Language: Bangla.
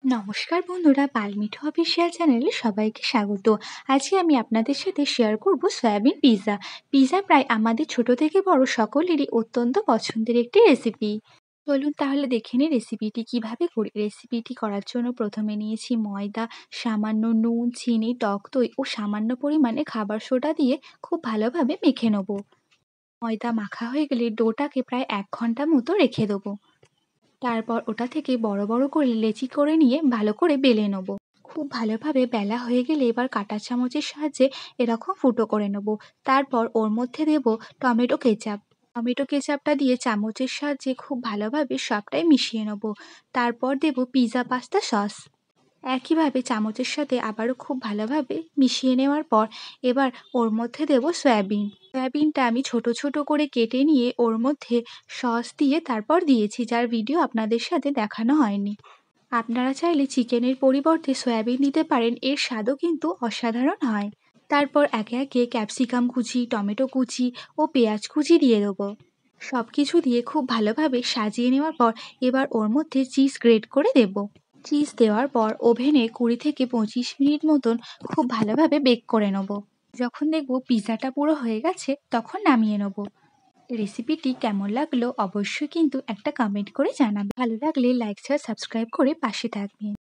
নমস্কার বন্ধুরা, বালমিঠু অফিসিয়াল চ্যানেলে সবাইকে স্বাগত। আজকে আমি আপনাদের সাথে শেয়ার করব সয়াবিন পিৎজা। পিৎজা প্রায় আমাদের ছোট থেকে বড় সকলেরই অত্যন্ত পছন্দের একটি রেসিপি। চলুন তাহলে দেখে নিই রেসিপিটি কিভাবে করি। রেসিপিটি করার জন্য প্রথমে নিয়েছি ময়দা, সামান্য নুন, চিনি, টক দই ও সামান্য পরিমাণে খাবার সোডা দিয়ে খুব ভালোভাবে মেখে নেব। ময়দা মাখা হয়ে গেলে ডোটাকে প্রায় 1 ঘন্টা মতো রেখে দেবো। তারপর ওটা থেকে বড় বড় করে লেচি করে নিয়ে ভালো করে বেলে নেব। খুব ভালোভাবে বেলা হয়ে গেলে এবার কাঁটা চামচের সাহায্যে এরকম ফুটো করে নেব। তারপর ওর মধ্যে দেব টমেটো কেচাপ। টমেটো কেচাপটা দিয়ে চামচের সাহায্যে খুব ভালোভাবে সবটাই মিশিয়ে নেব। তারপর দেব পিৎজা পাস্তা সস। একইভাবে চামচের সাথে আবারও খুব ভালোভাবে মিশিয়ে নেওয়ার পর এবার ওর মধ্যে দেব সয়াবিন। সয়াবিনটা আমি ছোট ছোট করে কেটে নিয়ে ওর মধ্যে সস দিয়ে তারপর দিয়েছি, যার ভিডিও আপনাদের সাথে দেখানো হয়নি। আপনারা চাইলে চিকেনের পরিবর্তে সয়াবিন দিতে পারেন, এর স্বাদও কিন্তু অসাধারণ হয়। তারপর একে একে ক্যাপসিকাম কুচি, টমেটো কুচি ও পেঁয়াজ কুচি দিয়ে দেবো। সব কিছু দিয়ে খুব ভালোভাবে সাজিয়ে নেওয়ার পর এবার ওর মধ্যে চিজ গ্রেট করে দেব। চিজ দেওয়ার পর ওভেনে 20 থেকে 25 মিনিট মতন খুব ভালোভাবে বেক করে নেব। যখন দেখব পিৎজাটা পুরো হয়ে গেছে তখন নামিয়ে নেব। রেসিপিটি কেমন লাগলো অবশ্যই কিন্তু একটা কমেন্ট করে জানাবে। ভালো লাগলে লাইক শেয়ার সাবস্ক্রাইব করে পাশে থাকবেন।